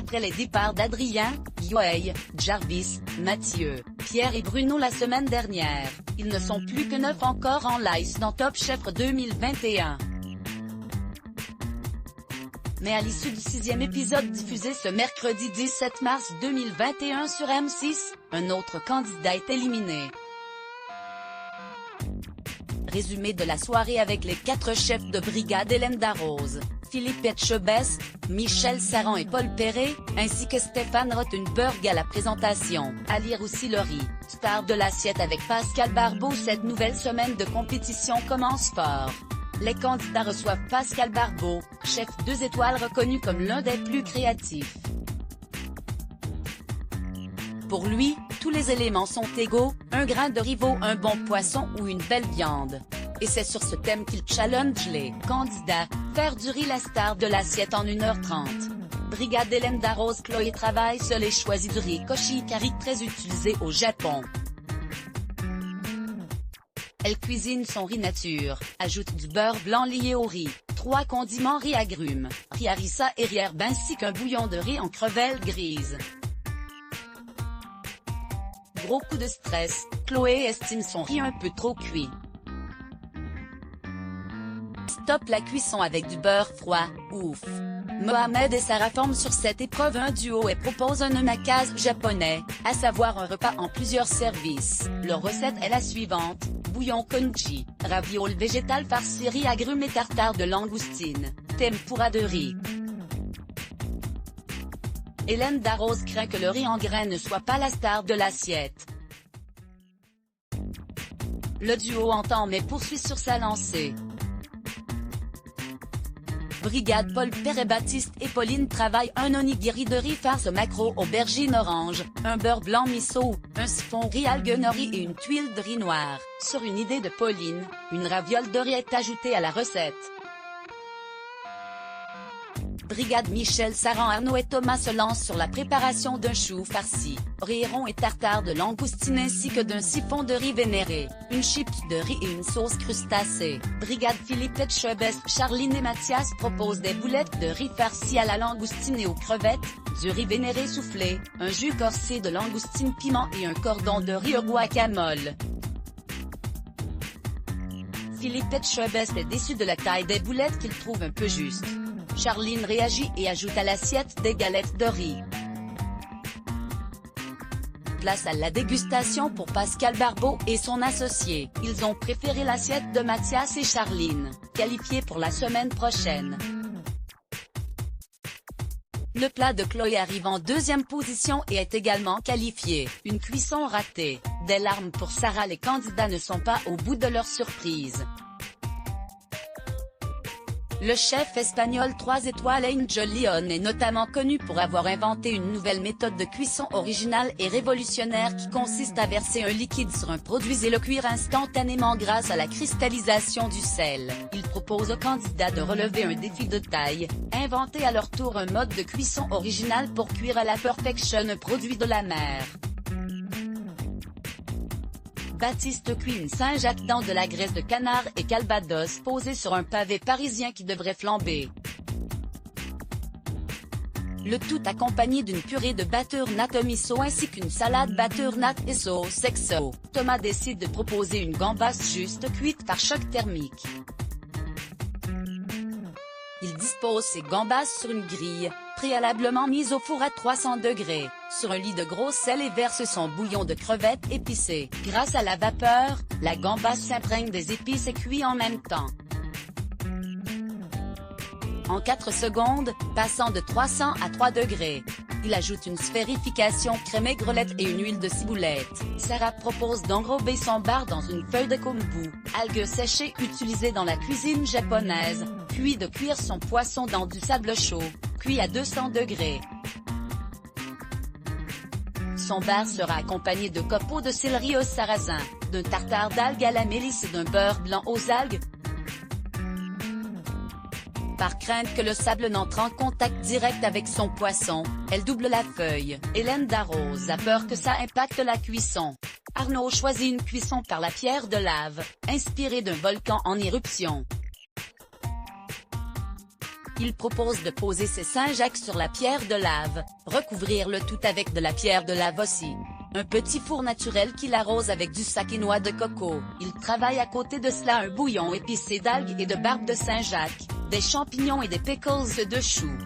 Après les départs d'Adrien, Yohei, Jarvis, Mathieu, Pierre et Bruno la semaine dernière, ils ne sont plus que 9 encore en lice dans Top Chef 2021. Mais à l'issue du 6e épisode diffusé ce mercredi 17 mars 2021 sur M6, un autre candidat est éliminé. Résumé de la soirée avec les 4 chefs de brigade: Hélène Darroze, Philippe Etchebest, Michel Saran et Paul Perret, ainsi que Stéphane Rothenberg à la présentation. À lire aussi Laurie, star de l'assiette avec Pascal Barbeau. Cette nouvelle semaine de compétition commence fort. Les candidats reçoivent Pascal Barbeau, chef 2 étoiles reconnu comme l'un des plus créatifs. Pour lui, tous les éléments sont égaux, un grain de rivaux, un bon poisson ou une belle viande. Et c'est sur ce thème qu'il challenge les candidats, faire du riz la star de l'assiette en 1h30. Brigade: Hélène Darroze. Chloé travaille seule et choisit du riz koshikari très utilisé au Japon. Elle cuisine son riz nature, ajoute du beurre blanc lié au riz, 3 condiments: riz agrumes, riz harissa et riz herbe ainsi qu'un bouillon de riz en crevelle grise. Gros coup de stress, Chloé estime son riz un peu trop cuit. Stop la cuisson avec du beurre froid, ouf. Mohamed et Sarah forment sur cette épreuve un duo et proposent un omakase japonais, à savoir un repas en plusieurs services. Leur recette est la suivante: bouillon congee, ravioles végétales farcies, riz agrumes et tartare de langoustine, tempura de riz. Hélène Darroze craint que le riz en graines ne soit pas la star de l'assiette. Le duo entend mais poursuit sur sa lancée. Brigade: Paul Perret, Baptiste et Pauline travaillent un onigiri de riz farce maquereau aubergine orange, un beurre blanc miso, un siphon riz algue nori et une tuile de riz noir. Sur une idée de Pauline, une raviole de riz est ajoutée à la recette. Brigade: Michel Saran, Arnaud et Thomas se lancent sur la préparation d'un chou farci, riz rond et tartare de langoustine ainsi que d'un siphon de riz vénéré, une chips de riz et une sauce crustacée. Brigade: Philippe Etchebest, Charline et Mathias proposent des boulettes de riz farci à la langoustine et aux crevettes, du riz vénéré soufflé, un jus corsé de langoustine piment et un cordon de riz au guacamole. Philippe Etchebest est déçu de la taille des boulettes qu'il trouve un peu juste. Charline réagit et ajoute à l'assiette des galettes de riz. Place à la dégustation pour Pascal Barbeau et son associé. Ils ont préféré l'assiette de Mathias et Charline, qualifiés pour la semaine prochaine. Le plat de Chloé arrive en 2e position et est également qualifié. Une cuisson ratée. Des larmes pour Sarah. Les candidats ne sont pas au bout de leur surprise. Le chef espagnol 3 étoiles Angel Leon est notamment connu pour avoir inventé une nouvelle méthode de cuisson originale et révolutionnaire qui consiste à verser un liquide sur un produit et le cuire instantanément grâce à la cristallisation du sel. Il propose aux candidats de relever un défi de taille, inventer à leur tour un mode de cuisson original pour cuire à la perfection un produit de la mer. Baptiste cuit une Saint-Jacques dans de la graisse de canard et calvados posée sur un pavé parisien qui devrait flamber. Le tout accompagné d'une purée de butternut miso ainsi qu'une salade butternut et sauce XO. Thomas décide de proposer une gambasse juste cuite par choc thermique. Il dispose ses gambas sur une grille, préalablement mise au four à 300 degrés, sur un lit de gros sel et verse son bouillon de crevettes épicées. Grâce à la vapeur, la gambasse s'imprègne des épices et cuit en même temps. En 4 secondes, passant de 300 à 3 degrés. Il ajoute une sphérification crème aigrelette et une huile de ciboulette. Sarah propose d'enrober son bar dans une feuille de kombu, algues séchées utilisées dans la cuisine japonaise, puis de cuire son poisson dans du sable chaud, cuit à 200 degrés. Son bar sera accompagné de copeaux de céleri au sarrasin, d'un tartare d'algues à la mélisse et d'un beurre blanc aux algues. Par crainte que le sable n'entre en contact direct avec son poisson, elle double la feuille. Hélène Darroze a peur que ça impacte la cuisson. Arnaud choisit une cuisson par la pierre de lave, inspirée d'un volcan en éruption. Il propose de poser ses Saint-Jacques sur la pierre de lave, recouvrir le tout avec de la pierre de lave aussi. Un petit four naturel qu'il arrose avec du sac et noix de coco. Il travaille à côté de cela un bouillon épicé d'algues et de barbe de Saint-Jacques, des champignons et des pickles de choux.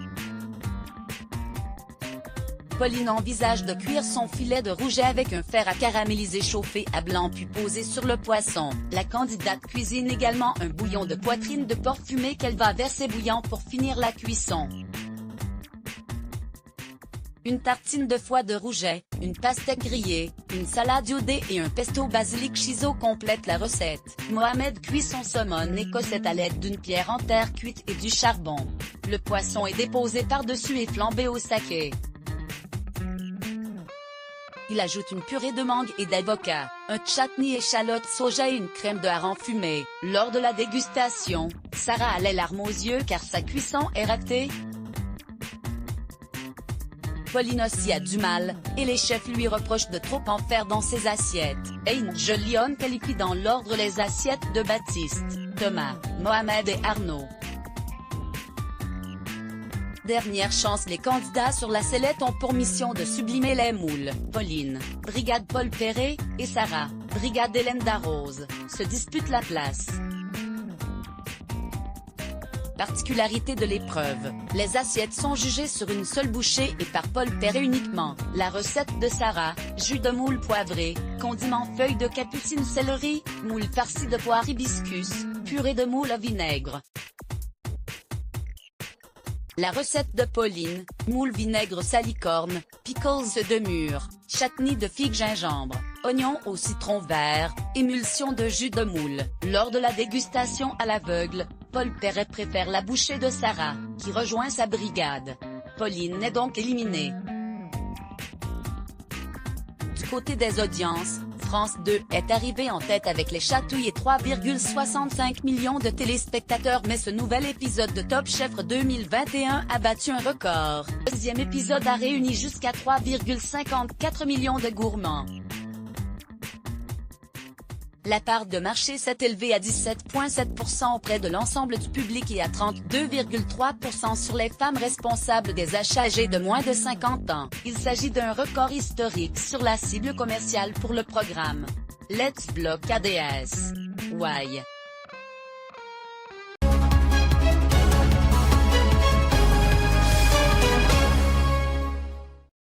Pauline envisage de cuire son filet de rouget avec un fer à caraméliser chauffé à blanc puis posé sur le poisson. La candidate cuisine également un bouillon de poitrine de porc fumé qu'elle va verser bouillant pour finir la cuisson. Une tartine de foie de rouget, une pastèque grillée, une salade iodée et un pesto basilic chiso complètent la recette. Mohamed cuit son saumon écossais à l'aide d'une pierre en terre cuite et du charbon. Le poisson est déposé par-dessus et flambé au saké. Il ajoute une purée de mangue et d'avocat, un chutney échalote soja et une crème de hareng fumée. Lors de la dégustation, Sarah a les larmes aux yeux car sa cuisson est ratée. Pauline aussi a du mal, et les chefs lui reprochent de trop en faire dans ses assiettes. Angel Lyon qualifie dans l'ordre les assiettes de Baptiste, Thomas, Mohamed et Arnaud. Dernière chance, les candidats sur la sellette ont pour mission de sublimer les moules. Pauline, brigade Paul Perret, et Sarah, brigade Hélène Darroze, se disputent la place. Particularité de l'épreuve, les assiettes sont jugées sur une seule bouchée et par Paul Perret uniquement. La recette de Sarah, jus de moule poivré, condiments feuilles de capucine céleri, moule farci de poire hibiscus, purée de moule au vinaigre. La recette de Pauline, moule vinaigre salicorne, pickles de mûre, chutney de figue gingembre, oignons au citron vert, émulsion de jus de moule. Lors de la dégustation à l'aveugle, Paul Perret préfère la bouchée de Sarah, qui rejoint sa brigade. Pauline est donc éliminée. Du côté des audiences, France 2 est arrivé en tête avec Les Chatouilles et 3,65 millions de téléspectateurs, mais ce nouvel épisode de Top Chef 2021 a battu un record. Le deuxième épisode a réuni jusqu'à 3,54 millions de gourmands. La part de marché s'est élevée à 17,7% auprès de l'ensemble du public et à 32,3% sur les femmes responsables des achats âgées de moins de 50 ans. Il s'agit d'un record historique sur la cible commerciale pour le programme. Let's Block ADS. Why?